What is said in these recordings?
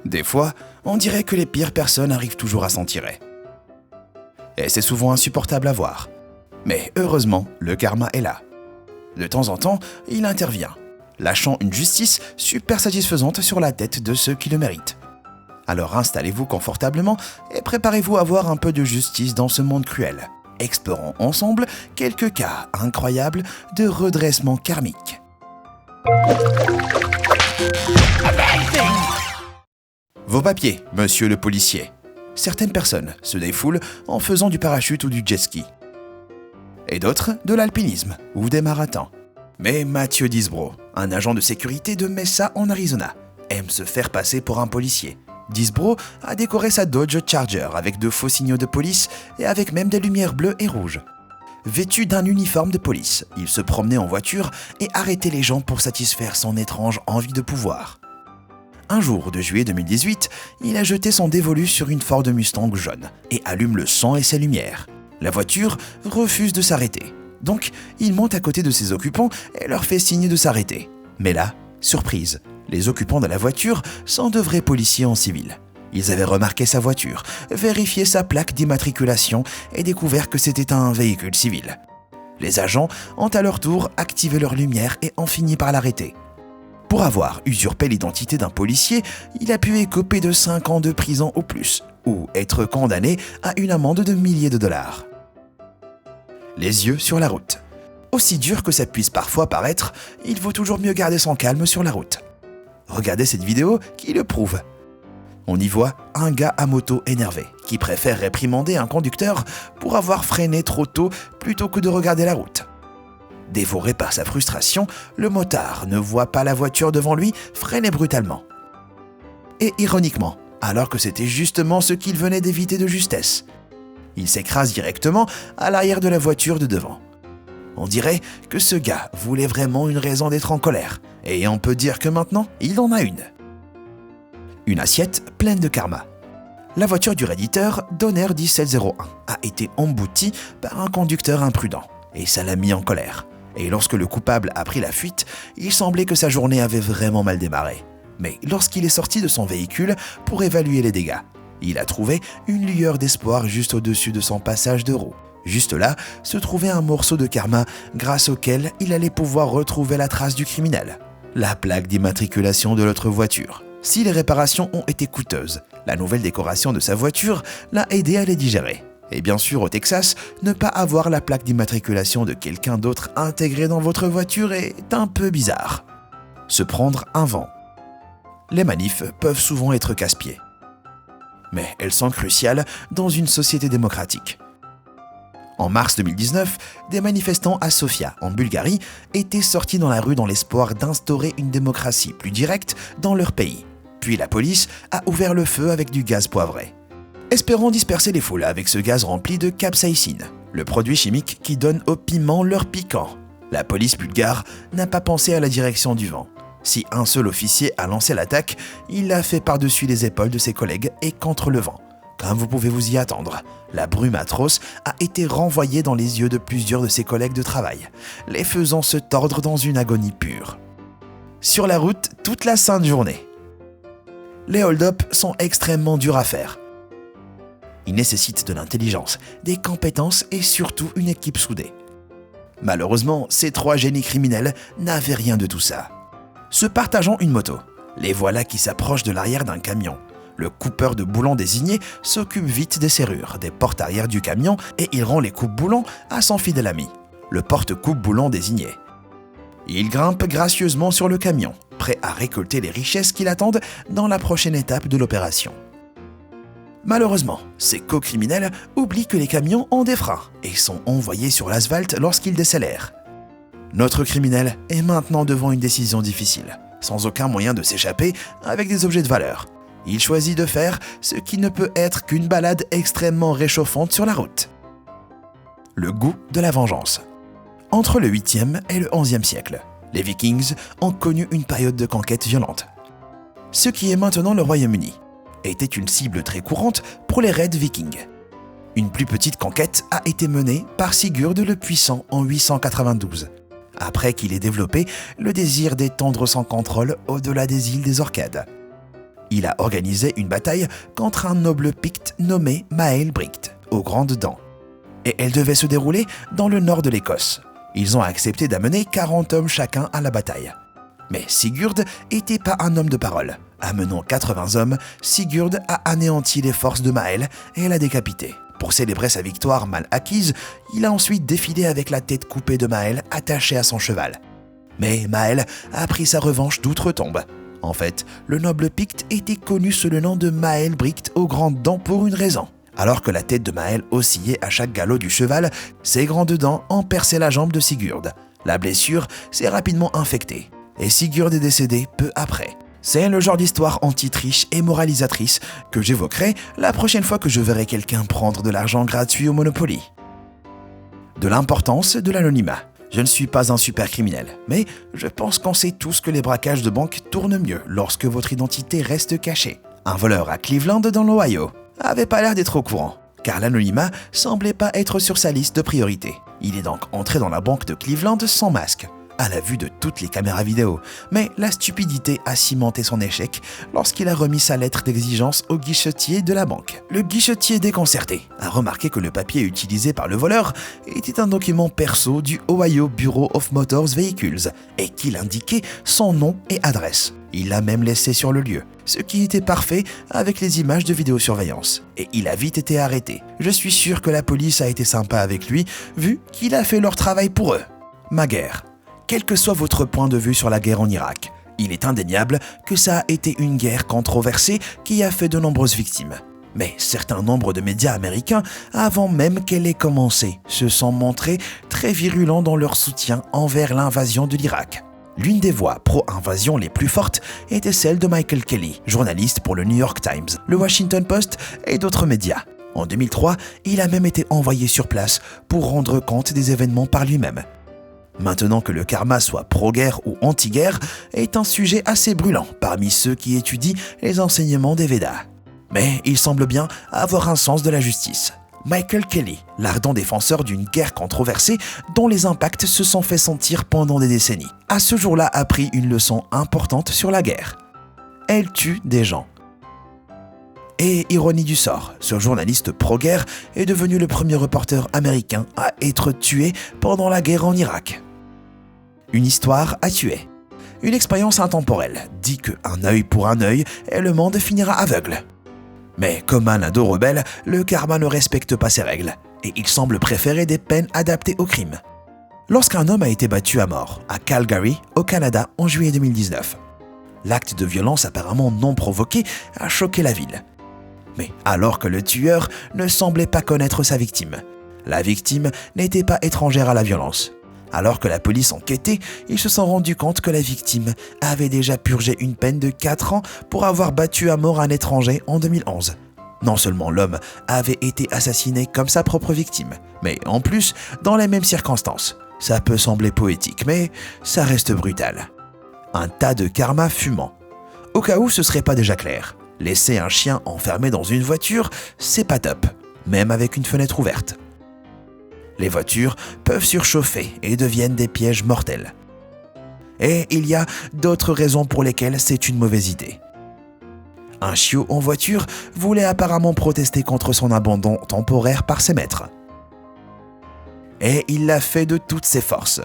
Des fois, on dirait que les pires personnes arrivent toujours à s'en tirer. Et c'est souvent insupportable à voir. Mais heureusement, le karma est là. De temps en temps, il intervient, lâchant une justice super satisfaisante sur la tête de ceux qui le méritent. Alors installez-vous confortablement et préparez-vous à voir un peu de justice dans ce monde cruel. Explorons ensemble quelques cas incroyables de redressement karmique. Vos papiers, monsieur le policier. Certaines personnes se défoulent en faisant du parachute ou du jet ski. Et d'autres de l'alpinisme ou des marathons. Mais Mathieu Disbro, un agent de sécurité de Mesa en Arizona, aime se faire passer pour un policier. Disbro a décoré sa Dodge Charger avec de faux signaux de police et avec même des lumières bleues et rouges. Vêtu d'un uniforme de police, il se promenait en voiture et arrêtait les gens pour satisfaire son étrange envie de pouvoir. Un jour de juillet 2018, il a jeté son dévolu sur une Ford Mustang jaune et allume le son et ses lumières. La voiture refuse de s'arrêter. Donc, il monte à côté de ses occupants et leur fait signe de s'arrêter. Mais là, surprise, les occupants de la voiture sont de vrais policiers en civil. Ils avaient remarqué sa voiture, vérifié sa plaque d'immatriculation et découvert que c'était un véhicule civil. Les agents ont à leur tour activé leurs lumières et ont fini par l'arrêter. Pour avoir usurpé l'identité d'un policier, il a pu écoper de 5 ans de prison au plus, ou être condamné à une amende de milliers de dollars. Les yeux sur la route. Aussi dur que ça puisse parfois paraître, il vaut toujours mieux garder son calme sur la route. Regardez cette vidéo qui le prouve. On y voit un gars à moto énervé, qui préfère réprimander un conducteur pour avoir freiné trop tôt plutôt que de regarder la route. Dévoré par sa frustration, le motard ne voit pas la voiture devant lui freiner brutalement. Et ironiquement, alors que c'était justement ce qu'il venait d'éviter de justesse, il s'écrase directement à l'arrière de la voiture de devant. On dirait que ce gars voulait vraiment une raison d'être en colère, et on peut dire que maintenant, il en a une. Une assiette pleine de karma. La voiture du redditeur Donner 1701 a été emboutie par un conducteur imprudent, et ça l'a mis en colère. Et lorsque le coupable a pris la fuite, il semblait que sa journée avait vraiment mal démarré. Mais lorsqu'il est sorti de son véhicule pour évaluer les dégâts, il a trouvé une lueur d'espoir juste au-dessus de son passage de roue. Juste là, se trouvait un morceau de karma grâce auquel il allait pouvoir retrouver la trace du criminel, la plaque d'immatriculation de l'autre voiture. Si les réparations ont été coûteuses, la nouvelle décoration de sa voiture l'a aidé à les digérer. Et bien sûr, au Texas, ne pas avoir la plaque d'immatriculation de quelqu'un d'autre intégrée dans votre voiture est un peu bizarre. Se prendre un vent. Les manifs peuvent souvent être casse-pieds. Mais elles sont cruciales dans une société démocratique. En mars 2019, des manifestants à Sofia, en Bulgarie, étaient sortis dans la rue dans l'espoir d'instaurer une démocratie plus directe dans leur pays. Puis la police a ouvert le feu avec du gaz poivré. Espérons disperser les foules avec ce gaz rempli de capsaïcine, le produit chimique qui donne aux piments leur piquant. La police bulgare n'a pas pensé à la direction du vent. Si un seul officier a lancé l'attaque, il l'a fait par-dessus les épaules de ses collègues et contre le vent. Comme vous pouvez vous y attendre, la brume atroce a été renvoyée dans les yeux de plusieurs de ses collègues de travail, les faisant se tordre dans une agonie pure. Sur la route toute la sainte journée. Les hold-up sont extrêmement durs à faire. Ils nécessitent de l'intelligence, des compétences et surtout une équipe soudée. Malheureusement, ces 3 génies criminels n'avaient rien de tout ça. Se partageant une moto, les voilà qui s'approchent de l'arrière d'un camion. Le coupeur de boulons désigné s'occupe vite des serrures, des portes arrière du camion et il rend les coupes-boulons à son fidèle ami, le porte-coupe-boulons désigné. Il grimpe gracieusement sur le camion, prêt à récolter les richesses qui l'attendent dans la prochaine étape de l'opération. Malheureusement, ces co-criminels oublient que les camions ont des freins et sont envoyés sur l'asphalte lorsqu'ils décélèrent. Notre criminel est maintenant devant une décision difficile, sans aucun moyen de s'échapper avec des objets de valeur. Il choisit de faire ce qui ne peut être qu'une balade extrêmement réchauffante sur la route. Le goût de la vengeance. Entre le 8e et le 11e siècle, les Vikings ont connu une période de conquête violente. Ce qui est maintenant le Royaume-Uni était une cible très courante pour les raids vikings. Une plus petite conquête a été menée par Sigurd le Puissant en 892, après qu'il ait développé le désir d'étendre son contrôle au-delà des îles des Orcades. Il a organisé une bataille contre un noble picte nommé Mael Bricte, aux grandes dents. Et elle devait se dérouler dans le nord de l'Écosse. Ils ont accepté d'amener 40 hommes chacun à la bataille. Mais Sigurd n'était pas un homme de parole. Amenant 80 hommes, Sigurd a anéanti les forces de Mael et l'a décapité. Pour célébrer sa victoire mal acquise, il a ensuite défilé avec la tête coupée de Mael attachée à son cheval. Mais Mael a pris sa revanche d'outre-tombe. En fait, le noble picte était connu sous le nom de Mael Bricte aux grandes dents pour une raison. Alors que la tête de Mael oscillait à chaque galop du cheval, ses grandes dents ont percé la jambe de Sigurd. La blessure s'est rapidement infectée et Sigurd est décédé peu après. C'est le genre d'histoire anti-triche et moralisatrice que j'évoquerai la prochaine fois que je verrai quelqu'un prendre de l'argent gratuit au Monopoly. De l'importance de l'anonymat. Je ne suis pas un super criminel, mais je pense qu'on sait tous que les braquages de banque tournent mieux lorsque votre identité reste cachée. Un voleur à Cleveland dans l'Ohio avait pas l'air d'être au courant, car l'anonymat semblait pas être sur sa liste de priorités. Il est donc entré dans la banque de Cleveland sans masque, à la vue de toutes les caméras vidéo, mais la stupidité a cimenté son échec lorsqu'il a remis sa lettre d'exigence au guichetier de la banque. Le guichetier déconcerté a remarqué que le papier utilisé par le voleur était un document perso du Ohio Bureau of Motor Vehicles et qu'il indiquait son nom et adresse. Il l'a même laissé sur le lieu, ce qui était parfait avec les images de vidéosurveillance. Et il a vite été arrêté. Je suis sûr que la police a été sympa avec lui, vu qu'il a fait leur travail pour eux. Ma guerre. Quel que soit votre point de vue sur la guerre en Irak, il est indéniable que ça a été une guerre controversée qui a fait de nombreuses victimes. Mais certains nombres de médias américains, avant même qu'elle ait commencé, se sont montrés très virulents dans leur soutien envers l'invasion de l'Irak. L'une des voix pro-invasion les plus fortes était celle de Michael Kelly, journaliste pour le New York Times, le Washington Post et d'autres médias. En 2003, il a même été envoyé sur place pour rendre compte des événements par lui-même. Maintenant que le karma soit pro-guerre ou anti-guerre est un sujet assez brûlant parmi ceux qui étudient les enseignements des Védas. Mais il semble bien avoir un sens de la justice. Michael Kelly, l'ardent défenseur d'une guerre controversée dont les impacts se sont fait sentir pendant des décennies, a ce jour-là appris une leçon importante sur la guerre. Elle tue des gens. Et ironie du sort, ce journaliste pro-guerre est devenu le premier reporter américain à être tué pendant la guerre en Irak. Une histoire à tuer. Une expérience intemporelle dit qu'un œil pour un œil et le monde finira aveugle. Mais comme un ado rebelle, le karma ne respecte pas ses règles et il semble préférer des peines adaptées au crime. Lorsqu'un homme a été battu à mort à Calgary, au Canada, en juillet 2019, l'acte de violence apparemment non provoqué a choqué la ville. Mais alors que le tueur ne semblait pas connaître sa victime, la victime n'était pas étrangère à la violence. Alors que la police enquêtait, ils se sont rendus compte que la victime avait déjà purgé une peine de 4 ans pour avoir battu à mort un étranger en 2011. Non seulement l'homme avait été assassiné comme sa propre victime, mais en plus, dans les mêmes circonstances. Ça peut sembler poétique, mais ça reste brutal. Un tas de karma fumant. Au cas où ce serait pas déjà clair, laisser un chien enfermé dans une voiture, c'est pas top, même avec une fenêtre ouverte. Les voitures peuvent surchauffer et deviennent des pièges mortels. Et il y a d'autres raisons pour lesquelles c'est une mauvaise idée. Un chiot en voiture voulait apparemment protester contre son abandon temporaire par ses maîtres. Et il l'a fait de toutes ses forces.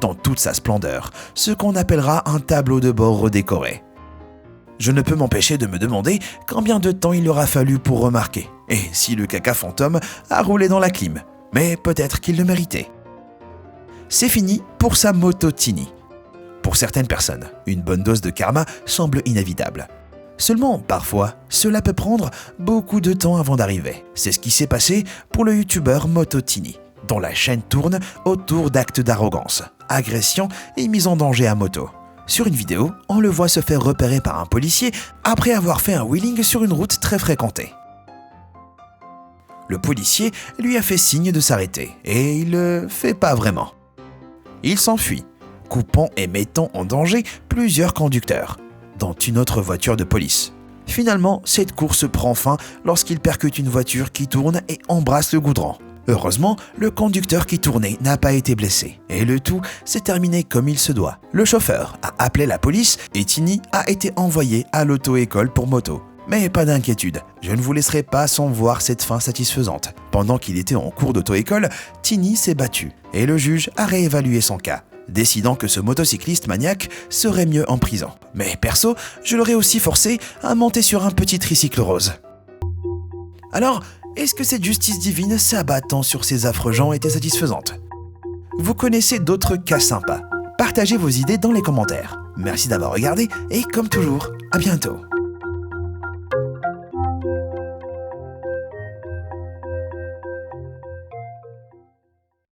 Dans toute sa splendeur, ce qu'on appellera un tableau de bord redécoré. Je ne peux m'empêcher de me demander combien de temps il aura fallu pour remarquer, et si le caca fantôme a roulé dans la clim. Mais peut-être qu'il le méritait. C'est fini pour sa moto Tiny. Pour certaines personnes, une bonne dose de karma semble inévitable. Seulement, parfois, cela peut prendre beaucoup de temps avant d'arriver. C'est ce qui s'est passé pour le youtubeur Moto Tiny, dont la chaîne tourne autour d'actes d'arrogance, agression et mise en danger à moto. Sur une vidéo, on le voit se faire repérer par un policier après avoir fait un wheeling sur une route très fréquentée. Le policier lui a fait signe de s'arrêter et il le fait pas vraiment. Il s'enfuit, coupant et mettant en danger plusieurs conducteurs, dont une autre voiture de police. Finalement, cette course prend fin lorsqu'il percute une voiture qui tourne et embrasse le goudron. Heureusement, le conducteur qui tournait n'a pas été blessé. Et le tout s'est terminé comme il se doit. Le chauffeur a appelé la police et Tini a été envoyé à l'auto-école pour moto. Mais pas d'inquiétude, je ne vous laisserai pas sans voir cette fin satisfaisante. Pendant qu'il était en cours d'auto-école, Tini s'est battu et le juge a réévalué son cas, décidant que ce motocycliste maniaque serait mieux en prison. Mais perso, je l'aurais aussi forcé à monter sur un petit tricycle rose. Alors, est-ce que cette justice divine s'abattant sur ces affreux gens était satisfaisante? Vous connaissez d'autres cas sympas? Partagez vos idées dans les commentaires. Merci d'avoir regardé et comme toujours, à bientôt.